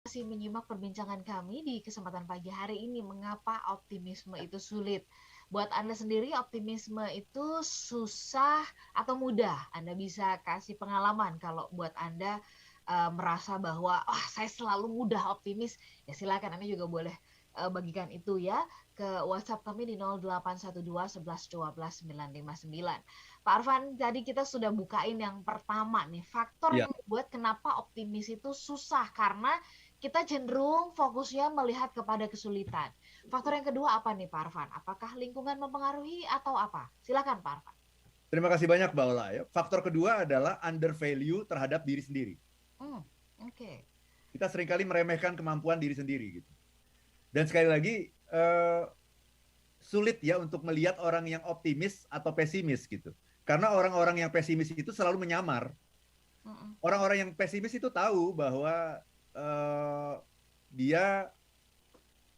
Masih menyimak perbincangan kami di kesempatan pagi hari ini, mengapa optimisme itu sulit. Buat Anda sendiri, optimisme itu susah atau mudah? Anda bisa kasih pengalaman kalau buat Anda merasa bahwa saya selalu mudah optimis, ya silakan Anda juga boleh bagikan itu ya ke WhatsApp kami di 0812 11 12 959. Pak Arfan, tadi kita sudah bukain yang pertama nih, faktor Iya, yang membuat kenapa optimis itu susah karena kita cenderung fokusnya melihat kepada kesulitan. Faktor yang kedua apa nih Pak Arfan? Apakah lingkungan mempengaruhi atau apa? Silakan Pak Arfan. terima kasih banyak Mbak Ola. Ya. Faktor kedua adalah under value terhadap diri sendiri. Hmm, oke. Okay. Kita seringkali meremehkan kemampuan diri sendiri gitu. Dan sekali lagi sulit ya untuk melihat orang yang optimis atau pesimis gitu. Karena orang-orang yang pesimis itu selalu menyamar. Mm-mm. Orang-orang yang pesimis itu tahu bahwa uh, dia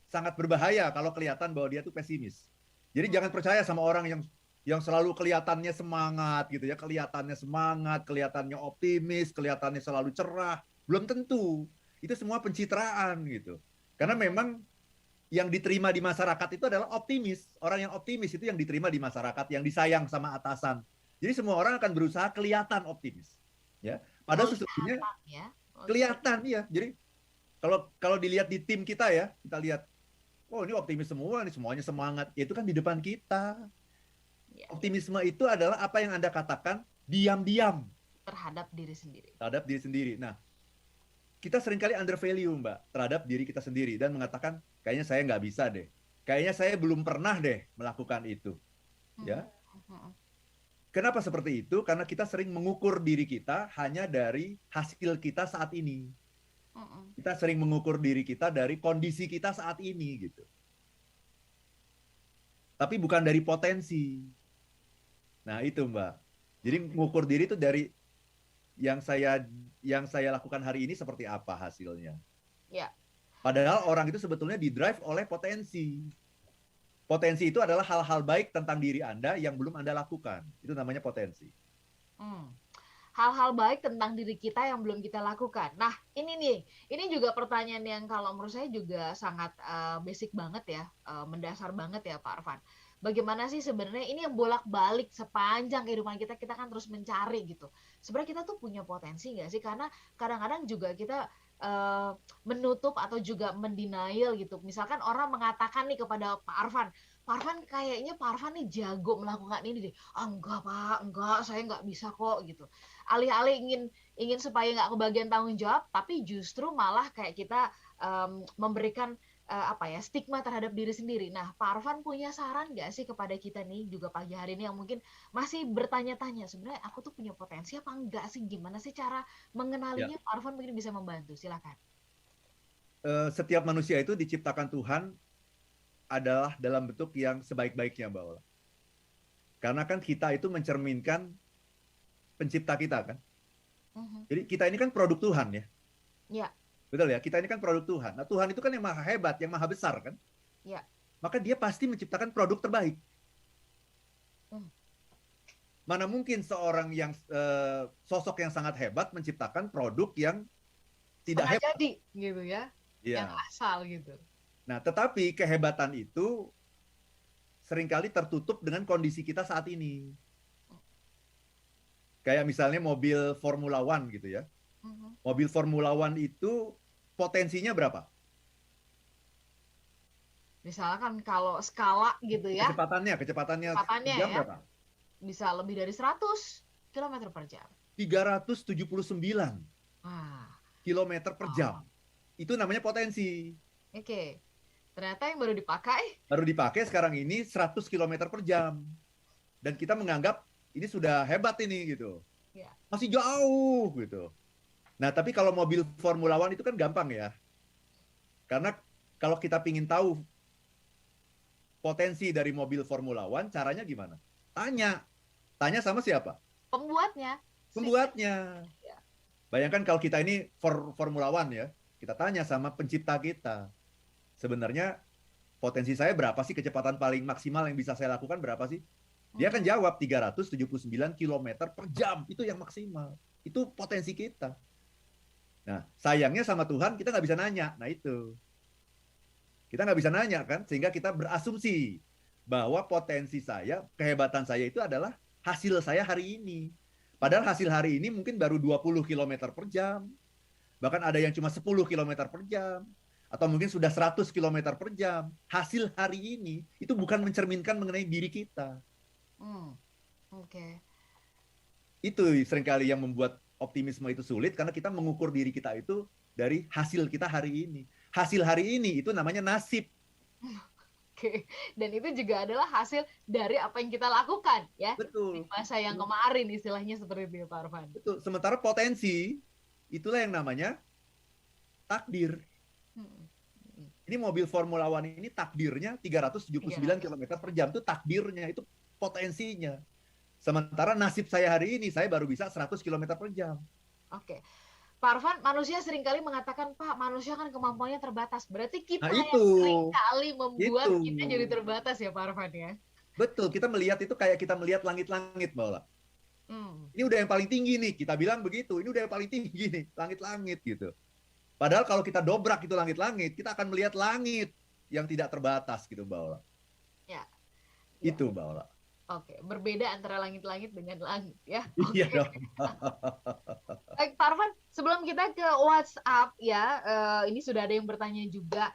sangat berbahaya kalau kelihatan bahwa dia tuh pesimis. Jadi jangan percaya sama orang yang selalu kelihatannya semangat gitu ya, kelihatannya semangat, kelihatannya optimis, kelihatannya selalu cerah. Belum tentu. Itu semua pencitraan gitu. Karena Mm-mm. memang yang diterima di masyarakat itu adalah optimis. Orang yang optimis itu yang diterima di masyarakat, yang disayang sama atasan. Jadi semua orang akan berusaha kelihatan optimis. Ya, padahal sesungguhnya Kelihatan ya. Oke. Okay. kelihatan ya. Jadi kalau kalau dilihat di tim kita ya, kita lihat, oh ini optimis semua, nih semuanya semangat. Ya, itu kan di depan kita. Ya, Optimisme itu adalah apa yang Anda katakan diam-diam terhadap diri sendiri. terhadap diri sendiri. Nah, kita seringkali under value, Mbak, terhadap diri kita sendiri dan mengatakan, kayaknya saya nggak bisa deh. Kayaknya saya belum pernah deh melakukan itu. Mm-mm. Ya, Mm-mm. kenapa seperti itu? Karena kita sering mengukur diri kita hanya dari hasil kita saat ini. Mm-mm. Kita sering mengukur diri kita dari kondisi kita saat ini gitu. Tapi bukan dari potensi. Nah, itu Mbak. Jadi mengukur diri itu dari yang saya yang saya lakukan hari ini seperti apa hasilnya. Ya. Padahal orang itu sebetulnya didrive oleh potensi. Potensi itu adalah hal-hal baik tentang diri Anda yang belum Anda lakukan. Itu namanya potensi. Hmm. Hal-hal baik tentang diri kita yang belum kita lakukan. Nah, ini nih, ini juga pertanyaan yang kalau menurut saya juga sangat basic banget ya, mendasar banget ya Pak Arfan. Bagaimana sih sebenarnya ini yang bolak-balik sepanjang kehidupan kita, kita kan terus mencari gitu. Sebenarnya kita tuh punya potensi nggak sih? Karena kadang-kadang juga kita menutup atau juga mendenial gitu. Misalkan orang mengatakan nih kepada Pak Arfan, Pak Arfan kayaknya Pak Arfan nih jago melakukan ini deh. Ah, enggak Pak, enggak, saya nggak bisa kok gitu. Alih-alih ingin ingin supaya nggak kebagian tanggung jawab, tapi justru malah kayak kita memberikan apa ya, stigma terhadap diri sendiri. Nah, Pak Arfan punya saran nggak sih kepada kita nih juga pagi hari ini yang mungkin masih bertanya-tanya sebenarnya aku tuh punya potensi apa enggak sih? Gimana sih cara Ya, mengenalinya? Pak Arfan mungkin bisa membantu. Silakan. setiap manusia itu diciptakan Tuhan adalah dalam bentuk yang sebaik-baiknya, Mbak Ola. Karena kan kita itu mencerminkan pencipta kita kan. Mhm. Jadi kita ini kan produk Tuhan ya. Ya, Betul ya, kita ini kan produk Tuhan. Nah, Tuhan itu kan yang maha hebat, yang maha besar kan. ya. Maka dia pasti menciptakan produk terbaik. Hmm. Mana mungkin seorang yang sosok yang sangat hebat menciptakan produk yang tidak Setengah hebat. jadi gitu ya. Yang Iya. asal gitu. Nah, tetapi kehebatan itu seringkali tertutup dengan kondisi kita saat ini. Kayak misalnya mobil Formula One gitu ya. Mhm. Mobil Formula One itu potensinya berapa? Misalkan kalau skala gitu ya, Kecepatannya kecepatannya jam ya berapa? bisa lebih dari 100 kilometer per jam. 379 Ah, kilometer per oh, jam. Itu namanya potensi. oke. Okay. Ternyata yang baru dipakai, Baru dipakai sekarang ini 100 kilometer per jam. Dan kita menganggap ini sudah hebat ini gitu. ya. Masih jauh gitu. Nah, tapi kalau mobil Formula One itu kan gampang ya. Karena kalau kita ingin tahu potensi dari mobil Formula One, caranya gimana? Tanya. Tanya sama siapa? Pembuatnya, si Pembuatnya. ya. Bayangkan kalau kita ini Formula One ya, kita tanya sama pencipta kita. Sebenarnya potensi saya berapa sih, kecepatan paling maksimal yang bisa saya lakukan berapa sih? Dia akan Mhm. jawab 379 km per jam. Itu yang maksimal. Itu potensi kita. Nah, sayangnya sama Tuhan kita nggak bisa nanya. Nah itu, kita nggak bisa nanya kan, sehingga kita berasumsi bahwa potensi saya, kehebatan saya itu adalah hasil saya hari ini. Padahal hasil hari ini mungkin baru 20 kilometer per jam, bahkan ada yang cuma 10 kilometer per jam, atau mungkin sudah 100 kilometer per jam. Hasil hari ini itu bukan mencerminkan mengenai diri kita. Hmm, oke. Itu seringkali yang membuat optimisme itu sulit, karena kita mengukur diri kita itu dari hasil kita hari ini. Hasil hari ini itu namanya nasib. Oke, dan itu juga adalah hasil dari apa yang kita lakukan ya di Betul. masa yang kemarin, istilahnya seperti itu ya Pak Arfan. Betul. Sementara potensi, itulah yang namanya takdir. Hmm. Ini mobil Formula One ini takdirnya 379 300. km per jam. Itu takdirnya, itu potensinya. Sementara nasib saya hari ini, saya baru bisa 100 km per jam. Oke. Pak Arfan, manusia seringkali mengatakan, Pak, manusia kan kemampuannya terbatas. Berarti kita Nah yang itu, seringkali membuat itu. kita jadi terbatas ya Pak Arfan ya. Betul, kita melihat itu kayak kita melihat langit-langit, Mbak Ola. Hmm. Ini udah yang paling tinggi nih, kita bilang begitu. Ini udah yang paling tinggi nih, langit-langit gitu. Padahal kalau kita dobrak itu langit-langit, kita akan melihat langit yang tidak terbatas gitu, Mbak Ola. Ya, ya. Itu, Mbak Ola. Oke, berbeda antara langit-langit dengan langit ya. Iya Oke. dong. Baik, Pak Arfan, sebelum kita ke WhatsApp ya, ini sudah ada yang bertanya juga,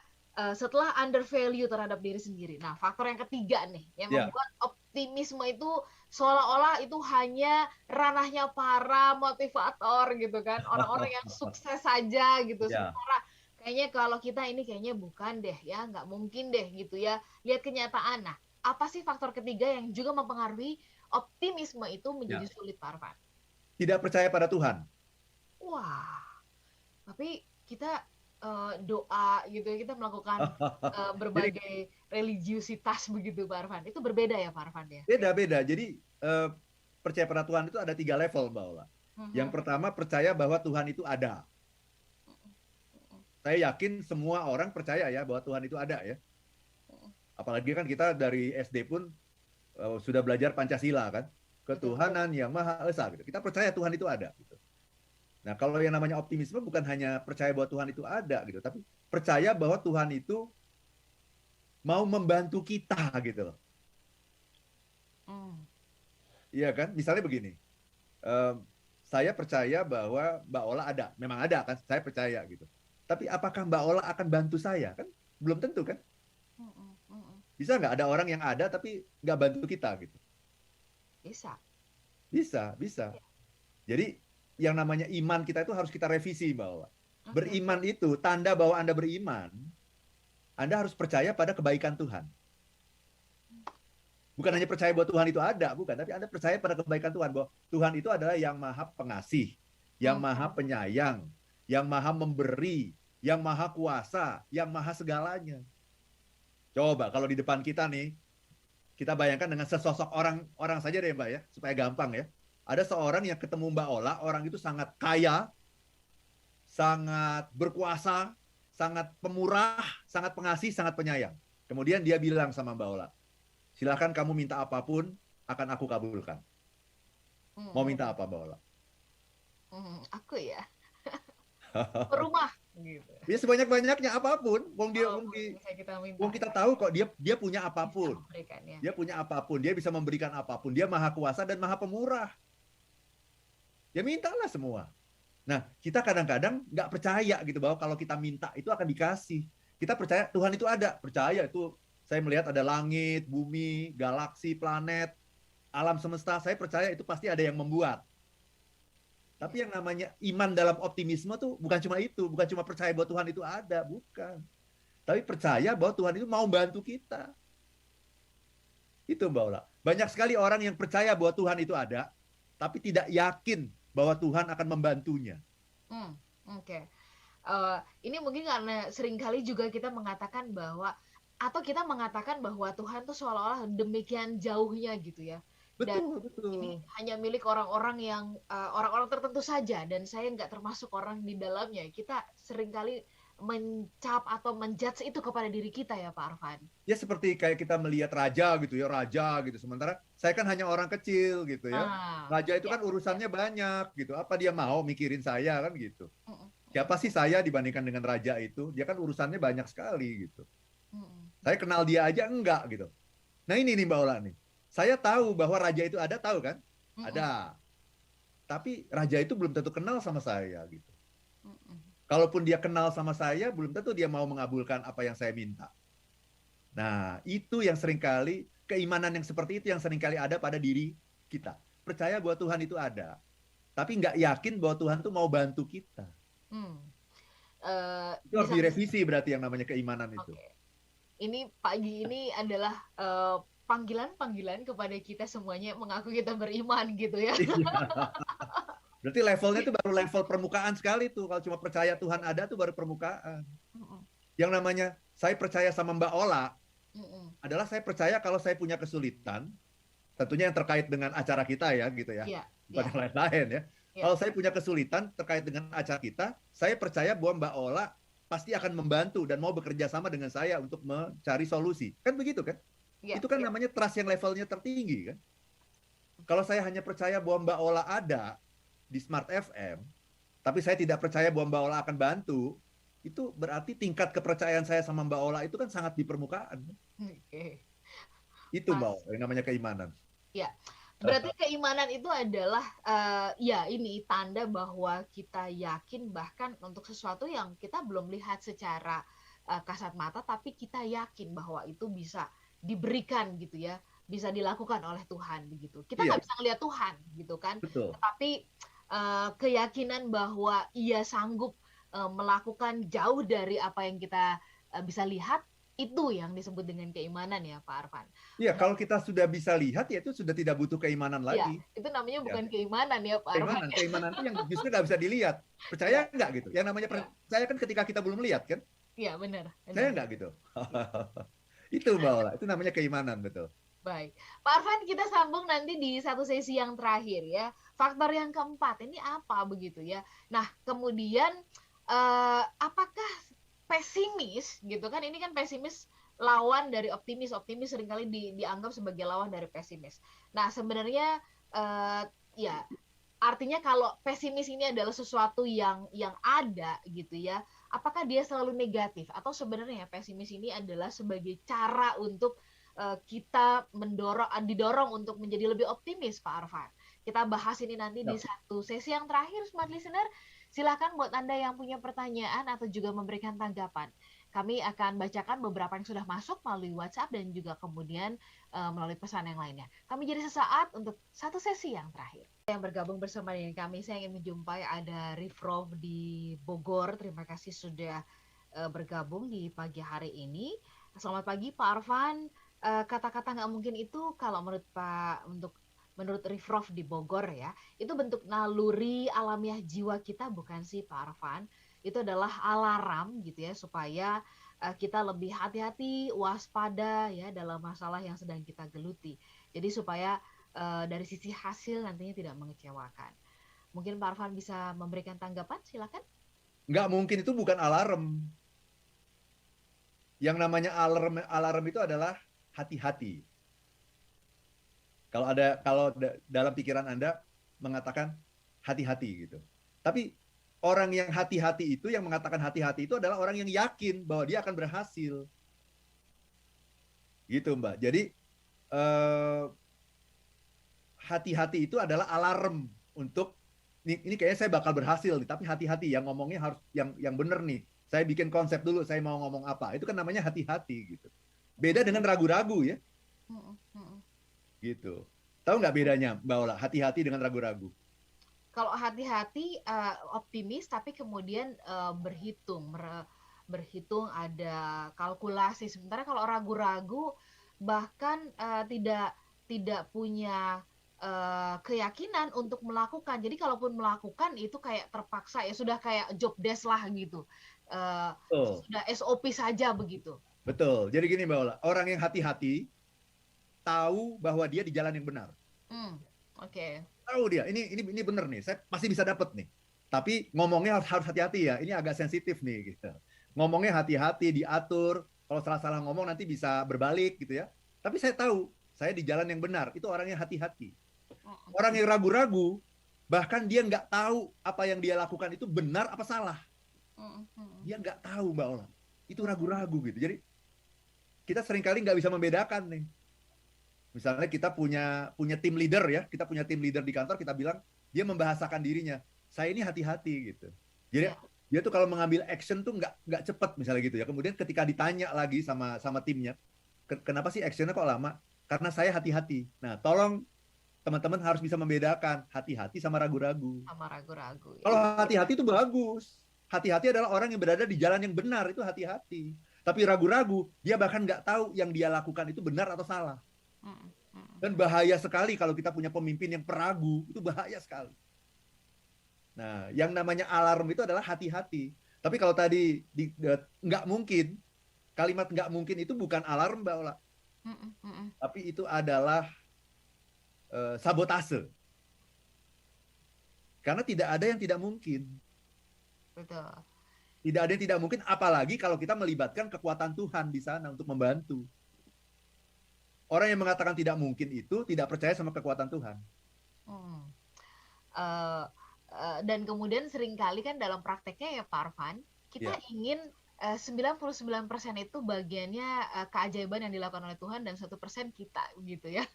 setelah under value terhadap diri sendiri. Nah, faktor yang ketiga nih, yang Ya. membuat optimisme itu seolah-olah itu hanya ranahnya para motivator gitu kan, orang-orang yang sukses saja gitu. Ya. Sementara kayaknya kalau kita ini kayaknya bukan deh ya, nggak mungkin deh gitu ya. Lihat kenyataan. Nah, apa sih faktor ketiga yang juga mempengaruhi optimisme itu menjadi Ya. sulit, Pak Arfan? Tidak percaya pada Tuhan. Wah, tapi kita doa gitu ya, kita melakukan Jadi berbagai religiusitas begitu, Pak Arfan. Itu berbeda ya, Pak Arfan ya? beda-beda. Jadi percaya pada Tuhan itu ada 3 level, Mbak Ola. Yang Mhm. pertama, percaya bahwa Tuhan itu ada. Saya yakin semua orang percaya ya bahwa Tuhan itu ada ya. Apalagi kan kita dari SD pun sudah belajar Pancasila kan. Betul. Ketuhanan yang Maha Esa gitu. Kita percaya Tuhan itu ada gitu. Nah, kalau yang namanya optimisme bukan hanya percaya bahwa Tuhan itu ada gitu, tapi percaya bahwa Tuhan itu mau membantu kita gitu loh. Hmm. Iya kan? Misalnya begini. eh, saya percaya bahwa Mbak Ola ada. Memang ada kan? Saya percaya gitu. Tapi apakah Mbak Ola akan bantu saya? Kan belum tentu kan? Mm-mm, mm-mm. Bisa nggak ada orang yang ada tapi nggak bantu kita gitu? Bisa. Bisa, bisa. Jadi yang namanya iman kita itu harus kita revisi, Mbak Ola. Oke. Beriman itu tanda bahwa Anda beriman, Anda harus percaya pada kebaikan Tuhan. Bukan hanya percaya bahwa Tuhan itu ada, bukan, tapi Anda percaya pada kebaikan Tuhan, bahwa Tuhan itu adalah yang maha pengasih, yang maha penyayang, yang maha memberi, yang maha kuasa, yang maha segalanya. Coba kalau di depan kita nih, kita bayangkan dengan sesosok orang saja deh Mbak ya, supaya gampang ya. Ada seorang yang ketemu Mbak Ola, orang itu sangat kaya, sangat berkuasa, sangat pemurah, sangat pengasih, sangat penyayang. Kemudian dia bilang sama Mbak Ola, silakan kamu minta apapun, akan aku kabulkan. Mau minta apa Mbak Ola? Aku ya. Rumah gitu. Ya sebanyak-banyaknya apapun, Kita minta. wong kita tahu kok dia punya apapun. Memberikan, ya. Dia punya apapun, dia bisa memberikan apapun. Dia maha kuasa dan maha pemurah. Ya mintalah semua. Nah, kita kadang-kadang nggak percaya gitu bahwa kalau kita minta itu akan dikasih. Kita percaya Tuhan itu ada. Percaya itu, saya melihat ada langit, bumi, galaksi, planet, alam semesta. Saya percaya itu pasti ada yang membuat. Tapi yang namanya iman dalam optimisme tuh bukan cuma itu. Bukan cuma percaya bahwa Tuhan itu ada. Bukan. Tapi percaya bahwa Tuhan itu mau bantu kita. Itu Mbak Ola. Banyak sekali orang yang percaya bahwa Tuhan itu ada, tapi tidak yakin bahwa Tuhan akan membantunya. Oke. Ini mungkin karena seringkali juga kita mengatakan bahwa, atau kita mengatakan bahwa Tuhan tuh seolah-olah demikian jauhnya gitu ya. Dan Betul, betul. ini hanya milik orang-orang yang orang-orang tertentu saja, dan saya nggak termasuk orang di dalamnya. Kita seringkali mencap atau menjudge itu kepada diri kita ya Pak Arfan. Ya seperti kayak kita melihat raja gitu ya, raja gitu. Sementara saya kan hanya orang kecil gitu ya. Raja itu Ya. kan urusannya banyak gitu. Apa dia mau mikirin saya kan gitu. Siapa sih saya dibandingkan dengan raja itu? Dia kan urusannya banyak sekali gitu. Mm-mm. Saya kenal dia aja enggak gitu. Nah ini nih Mbak Ola nih. Saya tahu bahwa raja itu ada, tahu kan? Mm-mm. Ada. Tapi raja itu belum tentu kenal sama saya gitu. Mm-mm. Kalaupun dia kenal sama saya, belum tentu dia mau mengabulkan apa yang saya minta. Nah, itu yang seringkali, keimanan yang seperti itu yang seringkali ada pada diri kita. Percaya bahwa Tuhan itu ada, tapi nggak yakin bahwa Tuhan tuh mau bantu kita. Mm. Itu Di harus satu direvisi berarti yang namanya keimanan itu. Oke. Ini pagi ini adalah panggilan-panggilan kepada kita semuanya mengaku kita beriman gitu ya. Iya. Berarti levelnya itu baru level permukaan sekali tuh. Kalau cuma percaya Tuhan ada tuh baru permukaan. Mm-mm. Yang namanya saya percaya sama Mbak Ola Mm-mm. adalah saya percaya kalau saya punya kesulitan, tentunya yang terkait dengan acara kita ya gitu ya, Iya, bukan iya, yang lain-lain ya. iya. Kalau saya punya kesulitan terkait dengan acara kita, saya percaya bahwa Mbak Ola pasti akan membantu dan mau bekerja sama dengan saya untuk mencari solusi. Kan begitu kan? Iya, Itu kan iya. namanya trust yang levelnya tertinggi kan. Kalau saya hanya percaya bahwa Mbak Ola ada di Smart FM, tapi saya tidak percaya bahwa Mbak Ola akan bantu, itu berarti tingkat kepercayaan saya sama Mbak Ola itu kan sangat di permukaan. Oke. Itu Mbak Pas. Ola, yang namanya keimanan. Ya. Berarti keimanan itu adalah ya ini tanda bahwa kita yakin bahkan untuk sesuatu yang kita belum lihat secara kasat mata tapi kita yakin bahwa itu bisa diberikan gitu ya, bisa dilakukan oleh Tuhan begitu. Kita Iya, nggak bisa ngelihat Tuhan gitu kan, betul. tetapi keyakinan bahwa Ia sanggup melakukan jauh dari apa yang kita bisa lihat itu yang disebut dengan keimanan ya Pak Arfan. Iya, kalau kita sudah bisa lihat, ya itu sudah tidak butuh keimanan Ya, lagi. itu namanya Ya, bukan keimanan ya Pak Arfan. keimanan itu yang justru nggak bisa dilihat. Ya, Percaya nggak gitu? Yang namanya ya, percaya kan ketika kita belum lihat kan? ya benar, Saya benar. nggak gitu. Itu Mbak Ola, itu namanya keimanan betul. Baik, Pak Arfan kita sambung nanti di satu sesi yang terakhir ya. Faktor yang keempat ini apa begitu ya? Nah kemudian apakah pesimis gitu kan? Ini kan pesimis lawan dari optimis. Optimis seringkali dianggap sebagai lawan dari pesimis. Nah sebenarnya eh, ya artinya kalau pesimis ini adalah sesuatu yang ada gitu ya, apakah dia selalu negatif atau sebenarnya pesimis ini adalah sebagai cara untuk kita didorong untuk menjadi lebih optimis Pak Arfan. Kita bahas ini nanti di Ya. satu sesi yang terakhir Smart Listener. Silakan buat Anda yang punya pertanyaan atau juga memberikan tanggapan. Kami akan bacakan beberapa yang sudah masuk melalui WhatsApp dan juga kemudian melalui pesan yang lainnya. Kami jadi sesaat untuk satu sesi yang terakhir. Yang bergabung bersama dengan kami, saya ingin menjumpai ada Rifrov di Bogor. Terima kasih sudah bergabung di pagi hari ini. Selamat pagi Pak Arfan. Kata-kata nggak mungkin itu kalau menurut Rifrov di Bogor ya, itu bentuk naluri alamiah jiwa kita bukan sih Pak Arfan? Itu adalah alarm gitu ya supaya kita lebih hati-hati, waspada ya dalam masalah yang sedang kita geluti. Jadi supaya dari sisi hasil nantinya tidak mengecewakan. Mungkin Pak Arfan bisa memberikan tanggapan, silakan. Nggak mungkin, itu bukan alarm. Yang namanya alarm itu adalah hati-hati. Kalau dalam pikiran Anda mengatakan hati-hati gitu. Tapi orang yang hati-hati itu, yang mengatakan hati-hati itu adalah orang yang yakin bahwa dia akan berhasil. Gitu Mbak. Jadi hati-hati itu adalah alarm untuk ini kayaknya saya bakal berhasil nih, tapi hati-hati, yang ngomongnya harus yang benar nih. Saya bikin konsep dulu, saya mau ngomong apa. Itu kan namanya hati-hati gitu. Beda dengan ragu-ragu ya, gitu. Tahu nggak bedanya Mbak Ola, hati-hati dengan ragu-ragu? Kalau hati-hati optimis tapi kemudian berhitung ada kalkulasi. Sementara kalau ragu-ragu bahkan tidak punya keyakinan untuk melakukan. Jadi kalaupun melakukan itu kayak terpaksa ya sudah kayak job desk lah gitu. Oh, Sudah SOP saja begitu. betul. Jadi gini Mbak Ola, orang yang hati-hati tahu bahwa dia di jalan yang benar. Oke. Tahu dia, ini benar nih, saya pasti bisa dapat nih. Tapi ngomongnya harus hati-hati ya, ini agak sensitif nih gitu. Ngomongnya hati-hati, diatur. Kalau salah-salah ngomong nanti bisa berbalik gitu ya. Tapi saya tahu, saya di jalan yang benar. Itu orang yang hati-hati. Orang yang ragu-ragu, bahkan dia nggak tahu apa yang dia lakukan itu benar apa salah. Dia nggak tahu Mbak Ola. Itu ragu-ragu gitu. Jadi kita seringkali nggak bisa membedakan nih. Misalnya kita punya tim leader ya, kita punya tim leader di kantor, kita bilang dia membahasakan dirinya, saya ini hati-hati gitu. Jadi Ya. dia tuh kalau mengambil action tuh nggak cepat misalnya gitu ya. Kemudian ketika ditanya lagi sama timnya, kenapa sih actionnya kok lama? Karena saya hati-hati. Nah, tolong teman-teman harus bisa membedakan hati-hati sama ragu-ragu. Sama ragu-ragu ya. Kalau hati-hati itu bagus. Hati-hati adalah orang yang berada di jalan yang benar, itu hati-hati. Tapi ragu-ragu, dia bahkan nggak tahu yang dia lakukan itu benar atau salah. Dan bahaya sekali kalau kita punya pemimpin yang peragu, itu bahaya sekali. Nah, yang namanya alarm itu adalah hati-hati. Tapi kalau tadi nggak mungkin, kalimat nggak mungkin itu bukan alarm, Mbak Ola. Tapi itu adalah sabotase. Karena tidak ada yang tidak mungkin. Betul. Tidak ada yang tidak mungkin, apalagi kalau kita melibatkan kekuatan Tuhan di sana untuk membantu. Orang yang mengatakan tidak mungkin itu tidak percaya sama kekuatan Tuhan. Dan kemudian seringkali kan dalam prakteknya ya Pak Arfan, kita ingin 99% itu bagiannya keajaiban yang dilakukan oleh Tuhan dan 1% kita gitu ya.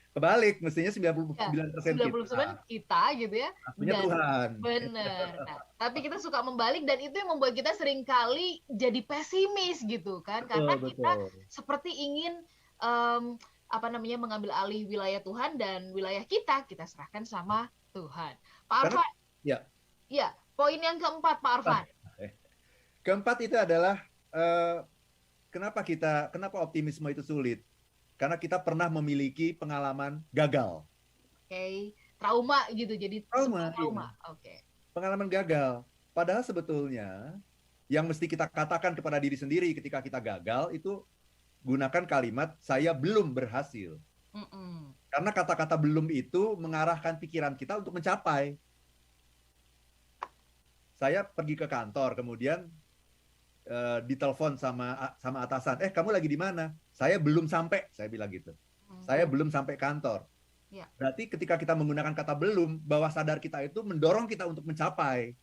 Kebalik, mestinya 99% kita gitu ya. Punya Tuhan. Benar. Nah, tapi kita suka membalik dan itu yang membuat kita seringkali jadi pesimis gitu kan. Karena kita seperti ingin mengambil alih wilayah Tuhan dan wilayah kita serahkan sama Tuhan. Pak Arfan. Ya, poin yang keempat Pak Arfan. Keempat itu adalah kenapa optimisme itu sulit? Karena kita pernah memiliki pengalaman gagal. Trauma gitu, jadi trauma. Oke. Pengalaman gagal. Padahal sebetulnya yang mesti kita katakan kepada diri sendiri ketika kita gagal itu gunakan kalimat saya belum berhasil. Karena kata-kata belum itu mengarahkan pikiran kita untuk mencapai. Saya pergi ke kantor, kemudian ditelepon sama atasan, kamu lagi di mana? Saya belum sampai, saya bilang gitu. Saya belum sampai kantor. Berarti ketika kita menggunakan kata belum, bawah sadar kita itu mendorong kita untuk mencapai.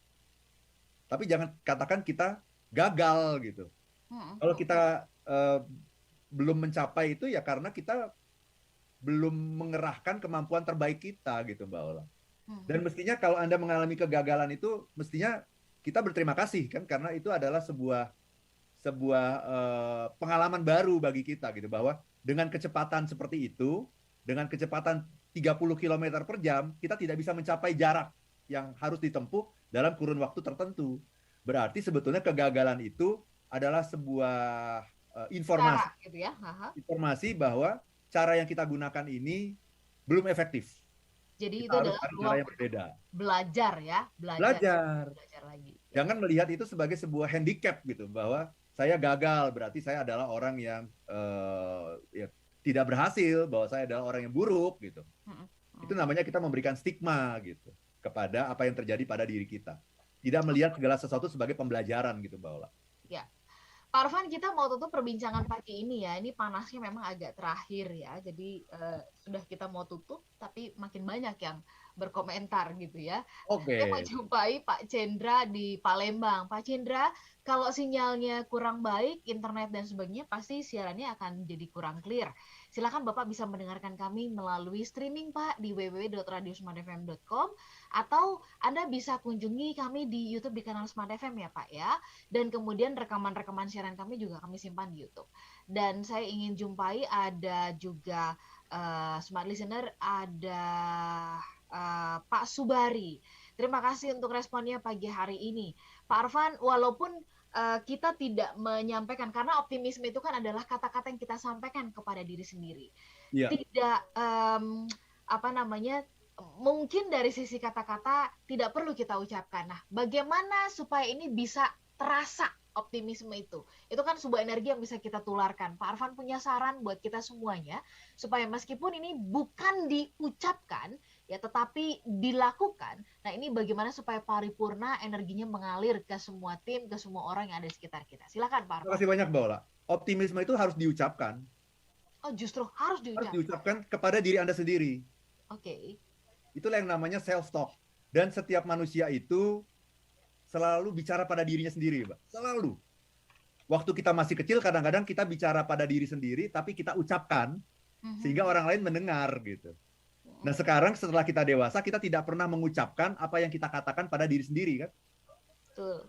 Tapi jangan katakan kita gagal gitu. Kalau kita belum mencapai itu ya karena kita belum mengerahkan kemampuan terbaik kita gitu Mbak Ola. Dan mestinya kalau Anda mengalami kegagalan itu mestinya kita berterima kasih kan karena itu adalah sebuah pengalaman baru bagi kita gitu bahwa dengan kecepatan seperti itu, dengan kecepatan 30 km per jam, kita tidak bisa mencapai jarak yang harus ditempuh dalam kurun waktu tertentu. Berarti sebetulnya kegagalan itu adalah sebuah informasi, gitu ya. informasi bahwa cara yang kita gunakan ini belum efektif. Jadi kita itu harus adalah cara yang berbeda. Belajar ya, belajar lagi. Jangan melihat itu sebagai sebuah handicap gitu, bahwa saya gagal berarti saya adalah orang yang tidak berhasil, bahwa saya adalah orang yang buruk gitu. Itu namanya kita memberikan stigma gitu kepada apa yang terjadi pada diri kita. Tidak melihat segala sesuatu sebagai pembelajaran gitu, Mbak Ola. Ya. Pak Arfan, kita mau tutup perbincangan pagi ini ya. Ini panasnya memang agak terakhir ya. Jadi sudah kita mau tutup, tapi makin banyak yang berkomentar gitu ya. Saya mau jumpai Pak Cendra di Palembang. Pak Cendra, kalau sinyalnya kurang baik, internet dan sebagainya, pasti siarannya akan jadi kurang clear. Silakan Bapak bisa mendengarkan kami melalui streaming Pak di www.radiosmartfm.com atau Anda bisa kunjungi kami di YouTube di kanal Smart FM ya Pak ya. Dan kemudian rekaman-rekaman siaran kami juga kami simpan di YouTube. Dan saya ingin jumpai ada juga Smart Listener, ada Pak Subari. Terima kasih untuk responnya pagi hari ini. Pak Arfan, walaupun kita tidak menyampaikan, karena optimisme itu kan adalah kata-kata yang kita sampaikan kepada diri sendiri. Tidak mungkin dari sisi kata-kata tidak perlu kita ucapkan. Nah, bagaimana supaya ini bisa terasa optimisme itu? Itu kan sebuah energi yang bisa kita tularkan. Pak Arfan punya saran buat kita semuanya supaya meskipun ini bukan diucapkan ya tetapi dilakukan. Nah, ini bagaimana supaya paripurna energinya mengalir ke semua tim, ke semua orang yang ada di sekitar kita. Silakan Pak Arfan. Terima kasih banyak, Mbak Ola. Optimisme itu harus diucapkan. Oh, justru harus diucapkan. Harus diucapkan kepada diri Anda sendiri. Oke. Itulah yang namanya self talk. Dan setiap manusia itu selalu bicara pada dirinya sendiri, Mbak. Selalu. Waktu kita masih kecil, kadang-kadang kita bicara pada diri sendiri, tapi kita ucapkan sehingga orang lain mendengar gitu. Nah sekarang setelah kita dewasa, kita tidak pernah mengucapkan apa yang kita katakan pada diri sendiri kan. Betul.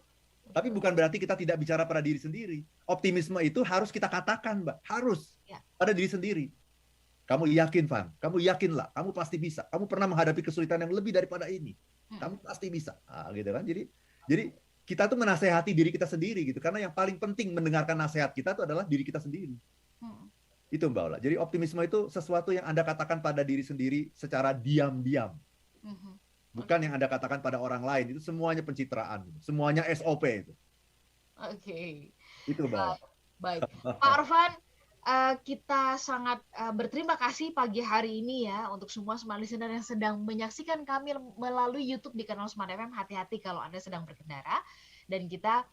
Tapi bukan berarti kita tidak bicara pada diri sendiri. Optimisme itu harus kita katakan, Mbak. Harus. Ya. Pada diri sendiri. Kamu yakin, Van. Kamu yakinlah. Kamu pasti bisa. Kamu pernah menghadapi kesulitan yang lebih daripada ini. Kamu pasti bisa. Nah, gitu kan. Jadi kita tuh menasehati diri kita sendiri gitu. Karena yang paling penting mendengarkan nasihat kita itu adalah diri kita sendiri. Itu Mbak Ola. Jadi optimisme itu sesuatu yang Anda katakan pada diri sendiri secara diam-diam. Bukan yang Anda katakan pada orang lain. Itu semuanya pencitraan. Semuanya SOP itu. Oke. Itu Mbak. Baik. Pak Arfan, kita sangat berterima kasih pagi hari ini ya untuk semua smart listener yang sedang menyaksikan kami melalui YouTube di kanal Smart FM. Hati-hati kalau Anda sedang berkendara. Dan kita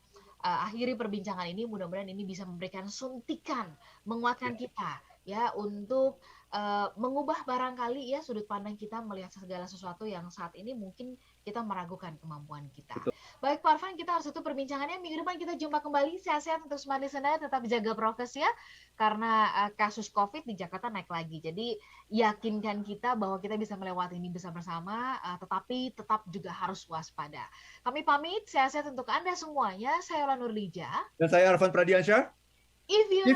akhiri perbincangan ini, mudah-mudahan ini bisa memberikan suntikan, menguatkan kita ya untuk mengubah barangkali ya sudut pandang kita melihat segala sesuatu yang saat ini mungkin kita meragukan kemampuan kita. Betul. Baik Pak Arfan, kita harus tutup perbincangannya. Minggu depan kita jumpa kembali. Sehat-sehat untuk smart listener, tetap jaga prokes ya, karena kasus COVID di Jakarta naik lagi. Jadi yakinkan kita bahwa kita bisa melewati ini bersama-sama, tetapi tetap juga harus waspada. Kami pamit, sehat-sehat untuk Anda semuanya. Saya Yola Nurlija. Dan saya Arfan Pradiansyah. If you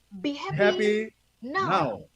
Be happy now. now.